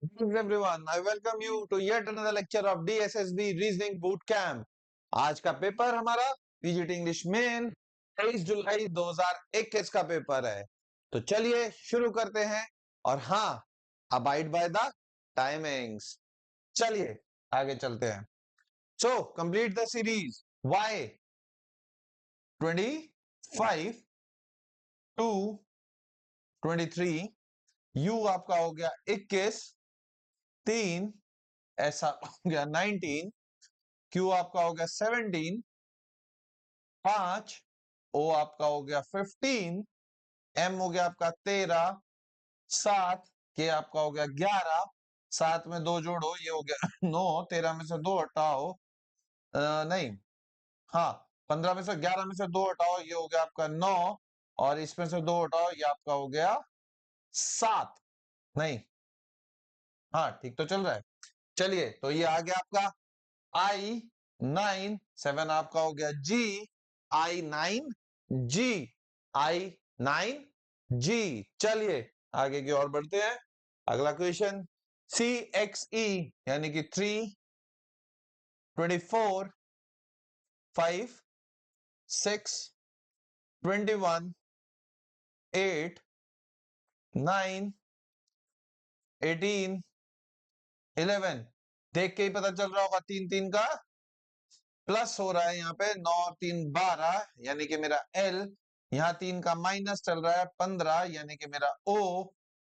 Greetings everyone. I welcome you to yet another lecture of DSSB Reasoning Boot Camp. आज का paper हमारा PGT English main 23 जुलाई 2021 का paper है। तो चलिए शुरू करते हैं और हाँ, अबाइड बाय द टाइमिंग्स। चलिए आगे चलते हैं। So complete the series. Why 25 to 23 U आपका हो गया 21 3 ऐसा हो गया 19 क्यू आपका हो गया 17 5 ओ आपका हो गया 15 एम हो गया आपका 13 7 के आपका हो गया 11 7 में 2 जोड़ो ये हो गया 9 13 में से 2 हटाओ नहीं हाँ 15 में से 11 में से 2 हटाओ ये हो गया आपका 9 और इसमें से 2 हटाओ ये आपका हो गया 7 नहीं हाँ ठीक तो चल रहा है। चलिए तो ये आ गया आपका आई 9 7 आपका हो गया जी I9 चलिए आगे की ओर बढ़ते हैं। अगला क्वेश्चन CXE यानी कि 3 24 5 6 21 8 9 18 11 देख के ही पता चल रहा होगा 3 3 का प्लस हो रहा है यहाँ पे 9 और 3 12 यानी कि मेरा L यहाँ 3 का माइनस चल रहा है 15 यानी कि मेरा O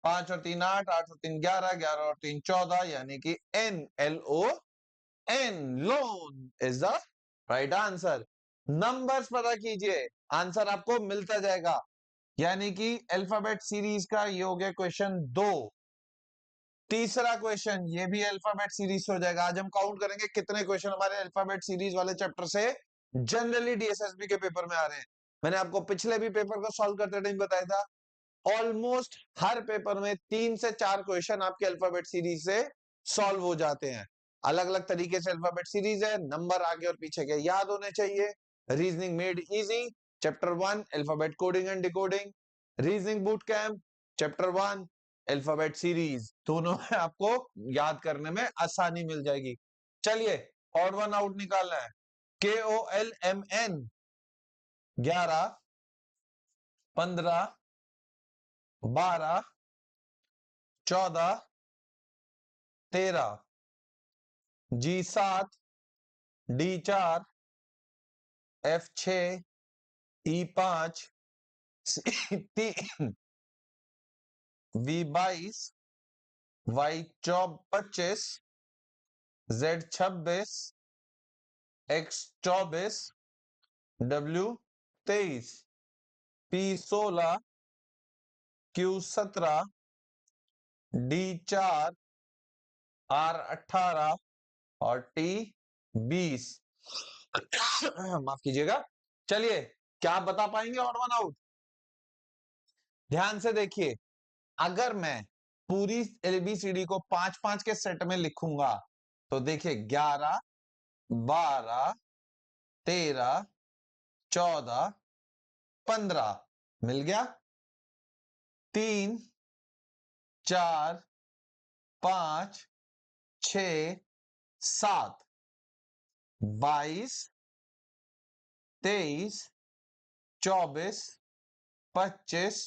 5 और 3 8 8 और 3 11 11 और 3 14 यानी कि NLON loan is the right answer. Numbers पता कीजिए आंसर आपको मिलता जाएगा यानी कि अल्फाबेट सीरीज का ये हो गया क्वेश्चन 2। तीसरा क्वेश्चन ये भी अल्फाबेट सीरीज हो जाएगा। आज हम काउंट करेंगे कितने क्वेश्चन हमारे अल्फाबेट सीरीज वाले चैप्टर से जनरली डीएसएसबी के पेपर में आ रहे हैं। मैंने आपको पिछले भी पेपर को सॉल्व करते टाइम बताया था ऑलमोस्ट हर पेपर में 3 से 4 क्वेश्चन आपके अल्फाबेट सीरीज से सॉल्व हो जाते हैं। अलग अलग तरीके से अल्फाबेट सीरीज है, नंबर आगे और पीछे के याद होने चाहिए। Reasoning made easy chapter 1 alphabet coding and decoding, reasoning boot camp chapter 1 alphabet series, दोनों में आपको याद करने में आसानी मिल जाएगी। चलिए ऑड वन आउट निकालना है। KOLMN 11 15 12 14 13 G7 D4 F6 E5 C3 V22 Y25 Z26 X24 W23 P16 Q17 D4 R18 और T20 माफ कीजिएगा। चलिए क्या आप बता पाएंगे ऑड वन आउट? ध्यान से देखिए, अगर मैं पूरी एबीसीडी को 5-5 के सेट में लिखूंगा तो देखिए 11 12 13 14 15 मिल गया। 3 4 5 6 7 22 23 24 25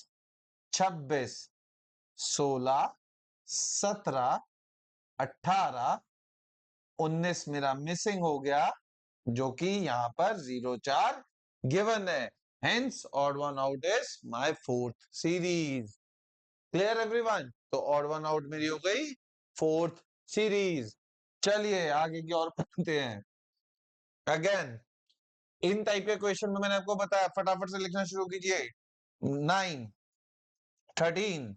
26 16 17 18 19 मेरा मिसिंग हो गया जो कि यहां पर 0 4 गिवन है। Hence odd one out is my fourth series. Clear everyone? तो ऑड वन आउट मेरी हो गई फोर्थ सीरीज। चलिए आगे की ओर बढ़ते हैं। अगेन इन टाइप के क्वेश्चन में मैंने आपको बताया फटाफट से लिखना शुरू कीजिए। 9 13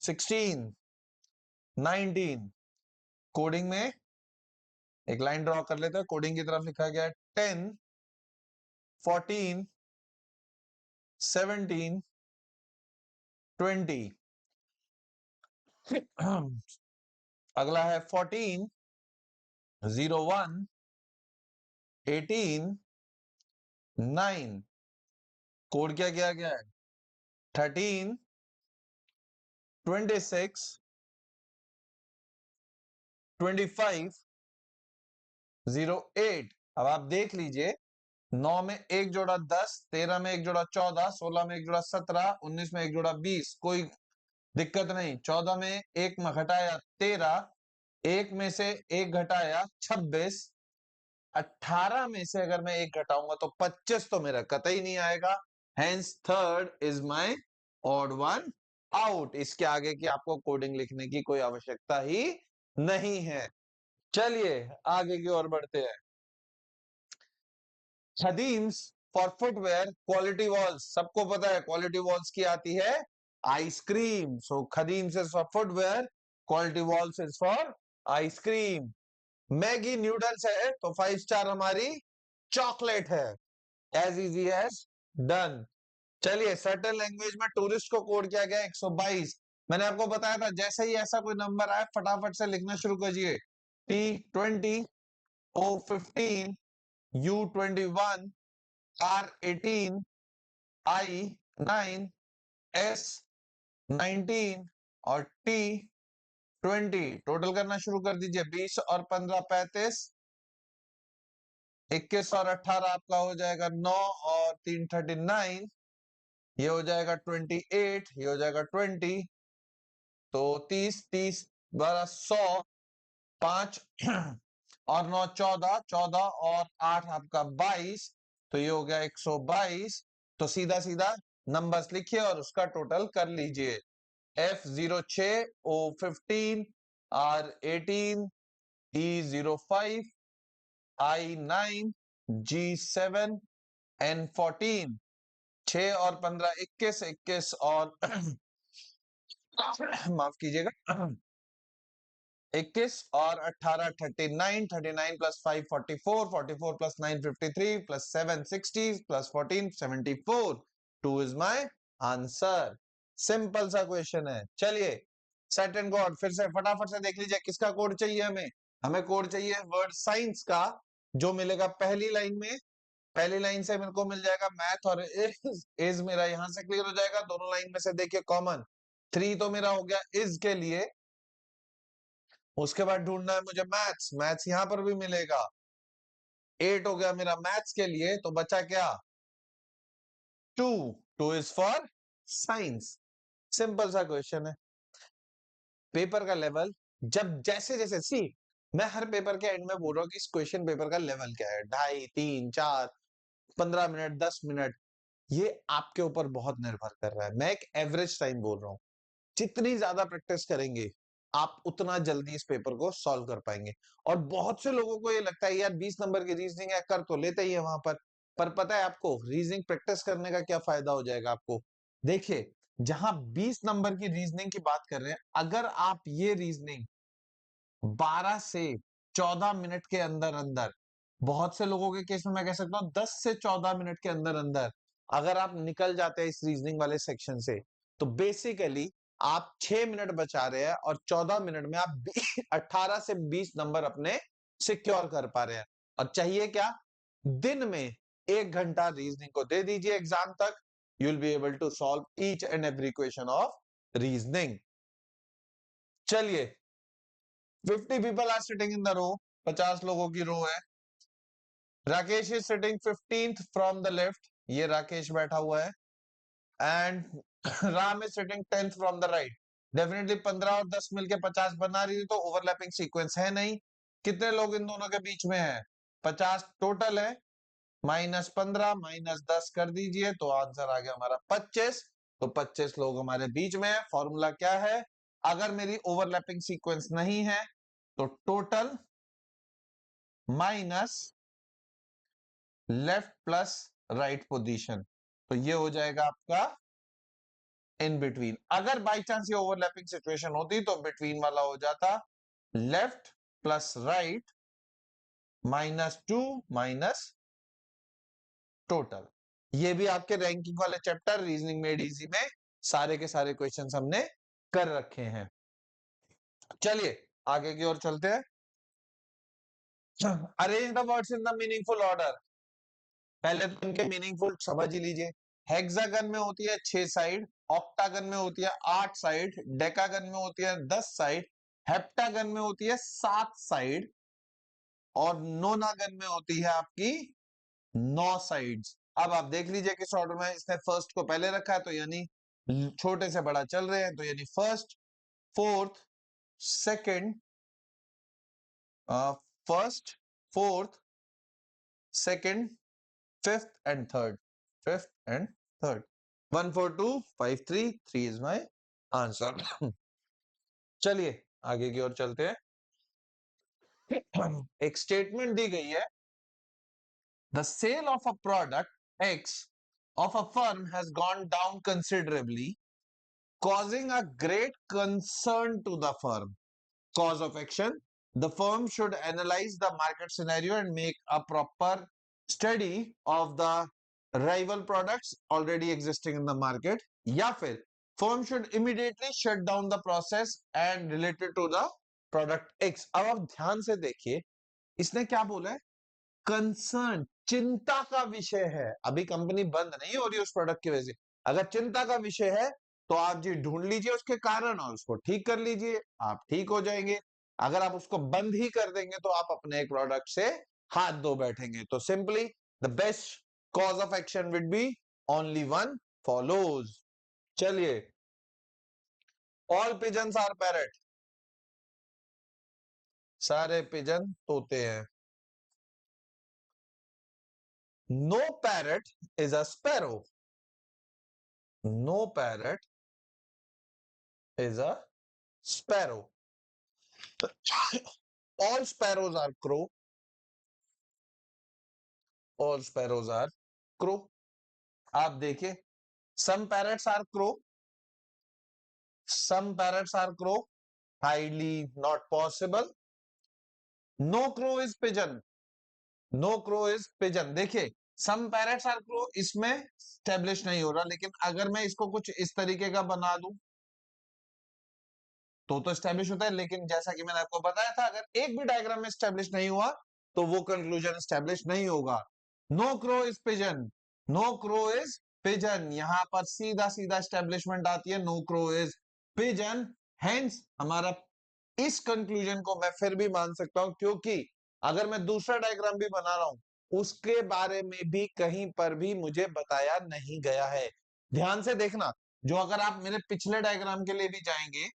16 19 कोडिंग में एक लाइन ड्रॉ कर लेते हैं। कोडिंग की तरफ लिखा गया है 10 14 17 20 अगला है 14 01 18 9 कोड क्या किया गया है 13 26 2508। अब आप देख लीजिए, 9 में एक जोड़ा 10, 13 में एक जोड़ा 14, 16 में एक जोड़ा 17, 19 में एक जोड़ा 20, कोई दिक्कत नहीं। 14 में एक में घटाया 13, एक में से एक घटाया 26, 18 में से अगर मैं एक घटाऊंगा तो 25 तो मेरा कतई नहीं आएगा। Hence third is my odd one out. इसके आगे की आपको कोडिंग लिखने की कोई आवश्यकता ही नहीं है। चलिए आगे की ओर बढ़ते हैं। Khadims for footwear Kwality Walls, सबको पता है क्वालिटी वॉल्स की आती है ice cream. So Khadims is for footwear, Kwality Walls is for ice cream. Maggi noodles है तो 5 स्टार हमारी चॉकलेट है। As easy as done. चलिए सर्टेन लैंग्वेज में टूरिस्ट को कोड किया गया 122। मैंने आपको बताया था जैसे ही ऐसा कोई नंबर आए फटाफट से लिखना शुरू कीजिए। T20, O15, U21, R18, I9, S19 और T20। टोटल करना शुरू कर दीजिए। 20 और 15 35, 21 और 18 आपका हो जाएगा 9 और 3 39, ये हो जाएगा 28, ये हो जाएगा 20, तो 30 30 12 100, 5 और 9 14, 14 और 8 आपका 22, तो ये हो गया 122। तो सीधा सीधा नंबर्स लिखिए और उसका टोटल कर लीजिए। F06, O15, R18, E05, I9, G7, N14। 6 और 15 21, 21 और माफ कीजिएगा 21 और 18 39, 39 plus 5 44, 44 plus 9 53 plus 7 60 plus 14 74। 2 is my answer. Simple सा क्वेश्चन है। चलिए सेट एंड कोड फिर से फटाफट से देख लीजिए किसका कोड चाहिए हमें। हमें कोड चाहिए वर्ड साइंस का, जो मिलेगा पहली लाइन में। पहली लाइन से मेरे को मिल जाएगा मैथ और इज मेरा यहां से क्लियर हो जाएगा। दोनों लाइन में से देखिए कॉमन 3 तो मेरा हो गया इज के लिए। उसके बाद ढूंढना है मुझे मैथ्स, मैथ्स यहां पर भी मिलेगा। 8 हो गया मेरा मैथ्स के लिए, तो बचा क्या 2। 2 इज फॉर साइंस। सिंपल सा क्वेश्चन है। पेपर का लेवल जब जैसे जैसे सी, मैं हर पेपर के एंड में बोल रहा हूँ कि इस क्वेश्चन पेपर का लेवल क्या है, 2.5 3 4 15 मिनट 10 मिनट, ये आपके ऊपर बहुत निर्भर कर रहा है। मैं एक एवरेज टाइम बोल रहा हूँ। जितनी ज्यादा प्रैक्टिस करेंगे आप उतना जल्दी इस पेपर को सॉल्व कर पाएंगे। और बहुत से लोगों को ये लगता है यार 20 नंबर की रीजनिंग है, कर तो लेते ही है वहां पर पता है आपको रीजनिंग प्रैक्टिस करने का क्या फायदा हो जाएगा आपको। देखिए जहां 20 नंबर की रीजनिंग की बात कर रहे हैं, अगर आप ये रीजनिंग 12 से 14 मिनट के अंदर अंदर, बहुत से लोगों के केस में मैं कह सकता हूं 10 से 14 मिनट के अंदर अंदर अगर आप निकल जाते हैं इस रीजनिंग वाले सेक्शन से, तो बेसिकली आप 6 मिनट बचा रहे हैं और 14 मिनट में आप 18 से 20 नंबर अपने सिक्योर कर पा रहे हैं। और चाहिए क्या, दिन में 1 घंटा रीजनिंग को दे दीजिए एग्जाम तक, you will be able to solve each and every question of reasoning. चलिए 50 people are sitting in the row, 50 लोगों की रो है। Rakesh is sitting 15th from the left, ये राकेश बैठा हुआ है। And Ram is sitting 10th from the right. Definitely 15 और 10 मिलके 50 बना रही है, तो ओवरलैपिंग सीक्वेंस है नहीं। कितने लोग इन दोनों के बीच में है, 50 टोटल है, -15 -10 कर दीजिए, तो आंसर आ गया हमारा 25। तो 25 लोग हमारे बीच में है। फॉर्मूला क्या है, अगर मेरी ओवरलैपिंग सीक्वेंस नहीं है तो total minus left plus right position, तो ये हो जाएगा आपका इन बिटवीन। अगर बाई चांस ये ओवरलैपिंग सिचुएशन होती तो बिटवीन वाला हो जाता left plus right -2 minus total. ये भी आपके रैंकिंग वाले चैप्टर रीजनिंग मेड इजी में सारे के सारे क्वेश्चंस हमने कर रखे हैं। चलिए आगे की ओर चलते हैं। Arrange the words in the meaningful order. पहले तो इनके मीनिंगफुल समझ ही लीजिए। हेक्सागन में होती है 6 साइड, ऑक्टागन में होती है 8 साइड, डेकागन में होती है 10 साइड, हेप्टागन में होती है 7 साइड और नोनागन में होती है आपकी 9 साइड्स। अब आप देख लीजिए किस ऑर्डर में इसने फर्स्ट को पहले रखा है, तो यानी छोटे से बड़ा चल रहे हैं, तो यानी first, fourth, second, first, fourth, second, fifth and third, fifth and third. 1 4 2 5 3 3 is my answer. चलिए आगे की ओर चलते हैं। एक स्टेटमेंट दी गई है, the sale of a product X of a firm has gone down considerably, causing a great concern to the firm. Cause of action: the firm should analyze the market scenario and make a proper study of the rival products already existing in the market. या फिर firm should immediately shut down the process and related to the product X. अब आप ध्यान से देखिए, इसने क्या बोला है? कंसर्न, चिंता का विषय है। अभी कंपनी बंद नहीं हो रही उस प्रोडक्ट की वजह से। अगर चिंता का विषय है तो आप जी ढूंढ लीजिए उसके कारण और उसको ठीक कर लीजिए, आप ठीक हो जाएंगे। अगर आप उसको बंद ही कर देंगे तो आप अपने एक प्रोडक्ट से हाथ धो बैठेंगे। तो simply the best course of action would be only one follows. चलिए, ऑल पिजन्स आर पैरट, सारे पिजन तोते हैं। No parrot is a sparrow, no parrot is a sparrow. All sparrows are crow. All sparrows are crow. आप देखिए, some parrots are crow, some parrots are crow, highly not possible. No crow is pigeon. No crow is pigeon. देखिए, some parrots are crow इसमें establish नहीं हो रहा, लेकिन अगर मैं इसको कुछ इस तरीके का बना दूं तो स्टैब्लिश होता है। लेकिन जैसा कि मैंने आपको बताया था, अगर एक भी डायग्राम में स्टैब्लिश नहीं हुआ तो वो कंक्लूजन स्टैब्लिश नहीं होगा। No crow is pigeon, no crow is pigeon, यहां पर सीधा सीधा स्टैब्लिशमेंट आती है, no crow is pigeon. Hence हमारा इस कंक्लूजन को मैं फिर भी मान सकता हूं, क्योंकि अगर मैं दूसरा डायग्राम भी बना रहा हूं उसके बारे में भी कहीं पर भी मुझे बताया नहीं गया है। ध्यान से देखना, जो अगर आप मेरे पिछले डायग्राम के लिए भी जाएंगे,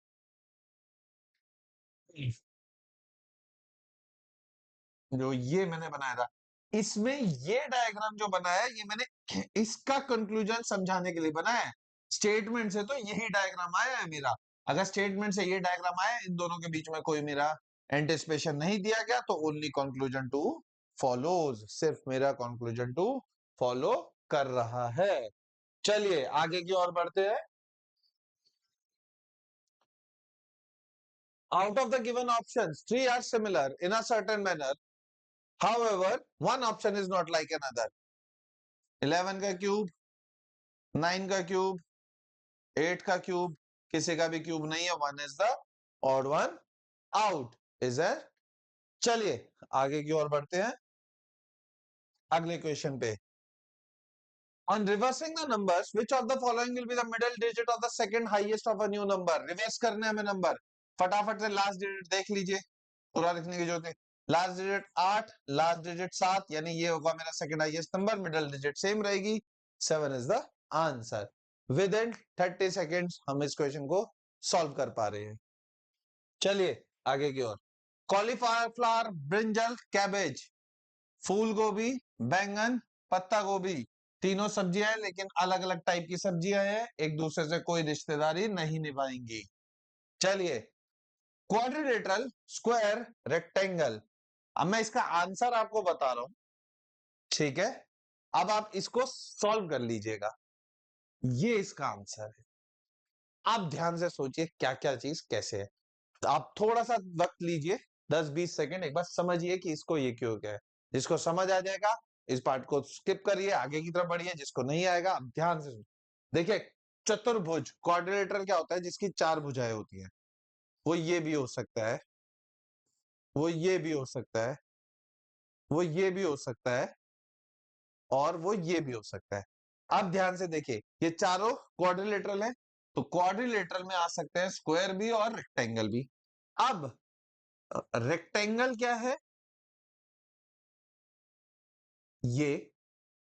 जो ये मैंने बनाया था, इसमें ये डायग्राम जो बनाया है ये मैंने इसका कंक्लूजन समझाने के लिए बनाया है। स्टेटमेंट से तो यही डायग्राम आया है मेरा। अगर स्टेटमेंट से ये डायग्राम आया, इन दोनों के बीच में कोई मेरा एंटिसिपेशन नहीं दिया गया, तो ओनली कंक्लूजन टू फॉलोज, सिर्फ मेरा कंक्लूजन टू फॉलो कर रहा है। चलिए आगे की ओर बढ़ते हैं। Out of the given options, three are similar in a certain manner, however one option is not like another. 11 का क्यूब, 9 का क्यूब, 8 का क्यूब, किसी का भी क्यूब नहीं है, 1 is the odd one out, is a. चलिए आगे की ओर बढ़ते हैं अगले क्वेश्चन पे। On reversing the numbers, which of the following will be the middle digit of the second highest of a new number? Reverse करने हमें नंबर, फटाफट से लास्ट डिजिट देख लीजिए, पूरा लिखने की जरूरत है। लास्ट डिजिट 8, लास्ट डिजिट 7, यानी ये होगा मेरा second highest number, middle digit same रहेगी, 7 is the answer. With in 30 seconds हम इस क्वेश्चन को सॉल्व कर पा रहे हैं। चलिए आगे की ओर। कॉलीफ्लावर, ब्रिंजल, कैबेज, फूल गोभी, बैंगन, पत्ता गोभी, तीनों सब्जियां हैं, लेकिन अलग अलग टाइप की सब्जियां हैं, एक दूसरे से कोई रिश्तेदारी नहीं निभाएंगी। चलिए, क्वाड्रिलेटरल, स्क्वायर, रेक्टेंगल। अब मैं इसका आंसर आपको बता रहा हूं, ठीक है? अब आप इसको सॉल्व कर लीजिएगा, ये इसका आंसर है। आप ध्यान से सोचिए क्या क्या चीज कैसे है, तो आप थोड़ा सा वक्त लीजिए, 10-20 सेकंड, एक बार समझिए कि इसको ये क्यों क्या है। जिसको समझ आ जाएगा इस पार्ट को स्किप करिए, आगे की तरफ बढ़िए, जिसको नहीं आएगा आप ध्यान से देखिए। चतुर्भुज, क्वाड्रिलेटरल क्या होता है? जिसकी 4 भुजाएं होती हैं। वो ये भी हो सकता है, वो ये भी हो सकता है, वो ये भी हो सकता है, और वो ये भी हो सकता है। अब ध्यान से देखिए, ये चारों क्वाड्रिलेटरल है, तो क्वाड्रिलेटरल में आ सकते हैं स्क्वायर भी और रेक्टेंगल भी। अब रेक्टेंगल क्या है? ये,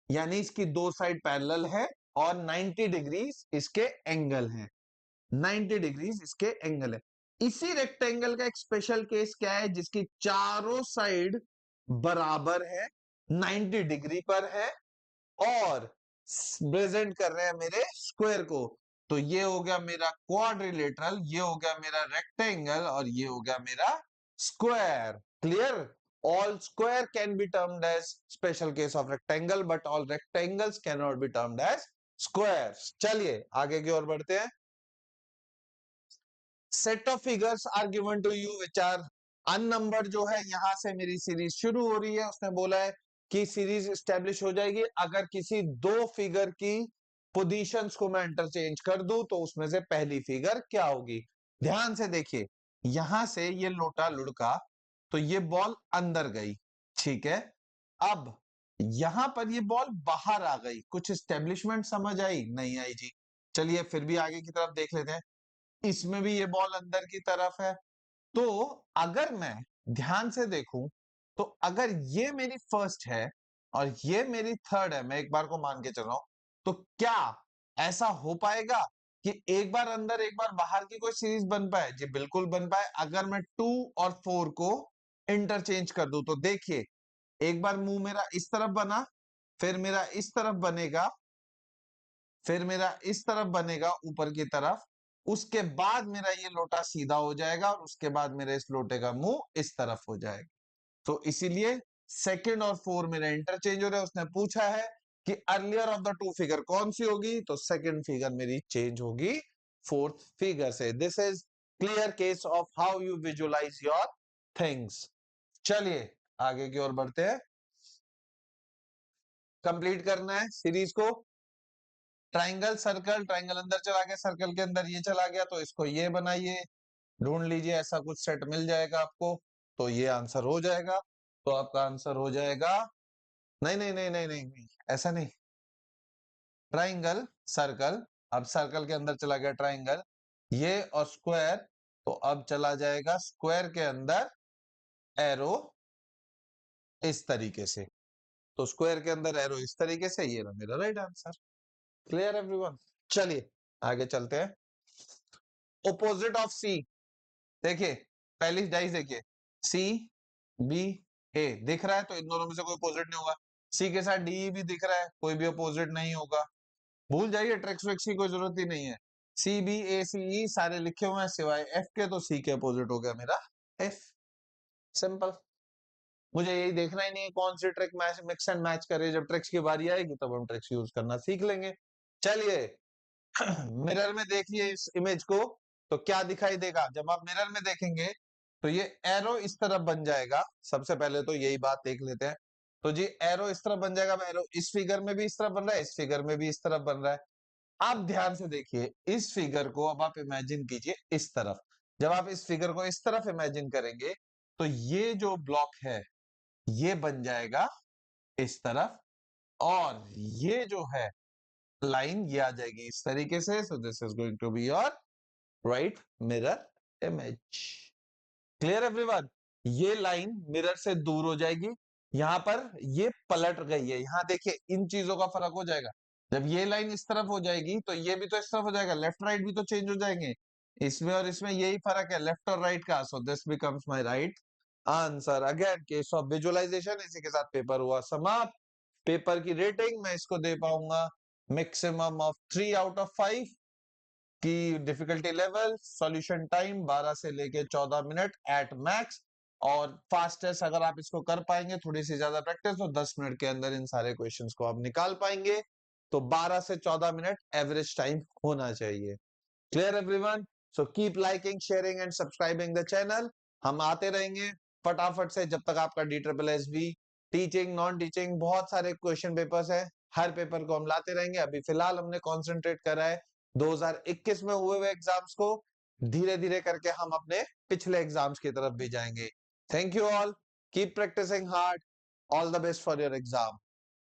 यानी इसकी दो साइड पैरेलल है और 90 डिग्रीज इसके एंगल हैं। 90 डिग्रीज इसके एंगल है। इसी रेक्टेंगल का एक स्पेशल केस क्या है, जिसकी चारों साइड बराबर है, 90 डिग्री पर है और प्रेजेंट कर रहे हैं मेरे स्क्वायर को। तो ये हो गया मेरा क्वाड्रिलेटरल, ये हो गया मेरा रेक्टेंगल और ये हो गया मेरा square. Clear? All square can be termed as special case of rectangle, but all rectangles can not be termed as squares. चलिए आगे की ओर बढ़ते हैं। Set of figures are given to you which are unnumbered. जो है यहां से मेरी सीरीज शुरू हो रही है। उसने बोला है कि सीरीज स्टेब्लिश हो जाएगी अगर किसी दो फिगर की पोजीशंस को मैं इंटरचेंज कर दूं, तो उसमें से पहली फिगर क्या होगी। ध्यान से देखिए, यहां से ये लोटा लुढ़का तो ये बॉल अंदर गई, ठीक है। अब यहां पर ये बॉल बाहर आ गई। कुछ स्टेब्लिशमेंट समझ आई? नहीं आई जी। चलिए फिर भी आगे की तरफ देख लेते हैं। इसमें भी ये बॉल अंदर की तरफ है। तो अगर मैं ध्यान से देखूं, तो अगर ये मेरी फर्स्ट है और ये मेरी थर्ड है, मैं एक बार को मान के चल रहा हूं, तो क्या ऐसा हो पाएगा कि एक बार अंदर एक बार बाहर की कोई सीरीज बन पाए? जी बिल्कुल बन पाए, अगर मैं 2 और 4 को इंटरचेंज कर दूं। तो देखिए, एक बार मुंह मेरा इस तरफ बना, फिर मेरा इस तरफ बनेगा, फिर मेरा इस तरफ बनेगा ऊपर की तरफ, उसके बाद मेरा ये लोटा सीधा हो जाएगा और उसके बाद मेरे इस लोटे का मुंह इस तरफ हो जाएगा। तो इसीलिए सेकंड और फोर मेरा इंटरचेंज हो रहा है। उसने पूछा है कि earlier of the two figure कौन सी होगी, तो सेकंड फिगर मेरी चेंज होगी फोर्थ फिगर से। This is clear case of how you visualise your things. चलिए आगे की ओर बढ़ते हैं। कंप्लीट करना है सीरीज को। ट्राइंगल सर्कल, ट्राइंगल अंदर चला गया, सर्कल के अंदर ये चला गया, तो इसको ये बनाइए, ढूंढ लीजिए, ऐसा कुछ सेट मिल जाएगा आपको, तो ये आंसर हो जाएगा। तो आपका आंसर हो जाएगा, नहीं नहीं नहीं नहीं नहीं, नहीं ऐसा नहीं, ट्राइंगल सर्कल, अब सर्कल के अंदर चला गया ट्राइंगल, ये और स्क्वायर, तो अब चला जाएगा स्क्वायर के अंदर एरो इस तरीके से। तो स्क्वायर के अंदर एरो इस तरीके से, ये रहा मेरा राइट आंसर। Clear everyone? चलिए आगे चलते हैं। ऑपोजिट ऑफ सी, देखिए पहली डाइस देखिए, सी बी ए दिख रहा है, तो इन दोनों में से कोई अपोजिट नहीं होगा। सी के साथ डी भी दिख रहा है, कोई भी अपोजिट नहीं होगा। भूल जाइए, ट्रिक्स विक्स की कोई जरूरत ही नहीं है। सी बी ए सी ई सारे लिखे हुए हैं सिवाय एफ के, तो सी के अपोजिट हो गया मेरा एफ। सिंपल। मुझे यही देखना ही नहीं है कौन सी trick match mix and match करे। जब ट्रिक्स की बारी आएगी तब हम ट्रिक्स यूज करना सीख लेंगे। चलिए मिरर में देखिए इस इमेज को, तो क्या दिखाई देगा जब आप मिरर में देखेंगे? तो ये एरो इस तरफ बन जाएगा। सबसे पहले तो यही बात देख लेते हैं। तो जी एरो इस तरफ बन जाएगा। एरो इस फिगर में भी इस तरफ बन रहा है, इस फिगर में भी इस तरफ बन रहा है। आप ध्यान से देखिए इस फिगर को, अब आप इमेजिन कीजिए इस तरफ। जब आप इस फिगर को इस तरफ इमेजिन करेंगे, तो ये जो ब्लॉक है ये बन जाएगा इस तरफ, और ये जो है लाइन ये आ जाएगी इस तरीके से। So this is going to be your right mirror image. Clear everyone? ये लाइन मिरर से दूर हो जाएगी, यहां पर ये पलट गई है। यहां देखिए इन चीजों का फर्क हो जाएगा। जब ये लाइन इस तरफ हो जाएगी, तो ये भी तो इस तरफ हो जाएगा, लेफ्ट राइट भी तो चेंज हो जाएंगे। इसमें और इसमें यही फर्क है, लेफ्ट और राइट का। So this becomes my right answer. Again case of visualisation. इसी के साथ पेपर हुआ समाप्त। पेपर की रेटिंग मैं इसको दे पाऊंगा मैक्सिमम ऑफ 3 आउट ऑफ 5 की डिफिकल्टी लेवल। सॉल्यूशन टाइम 12 से लेके 14 मिनट एट मैक्स, और फास्टेस्ट अगर आप इसको कर पाएंगे, थोड़ी सी ज्यादा प्रैक्टिस, तो 10 मिनट के अंदर इन सारे क्वेश्चंस को आप निकाल पाएंगे। तो 12 से 14 मिनट एवरेज टाइम होना चाहिए। Clear everyone? So keep liking, sharing and subscribing the channel. हम आते रहेंगे फटाफट से जब तक आपका DSSB टीचिंग नॉन टीचिंग बहुत सारे क्वेश्चन पेपर्स है, हर पेपर को हम लाते रहेंगे। अभी फिलहाल हमने कॉन्सेंट्रेट करा है 2021 में हुए हुए एग्जाम्स को। धीरे धीरे करके हम अपने पिछले एग्जाम्स की तरफ भी जाएंगे। Thank you all, keep practising hard, all the best for your exam.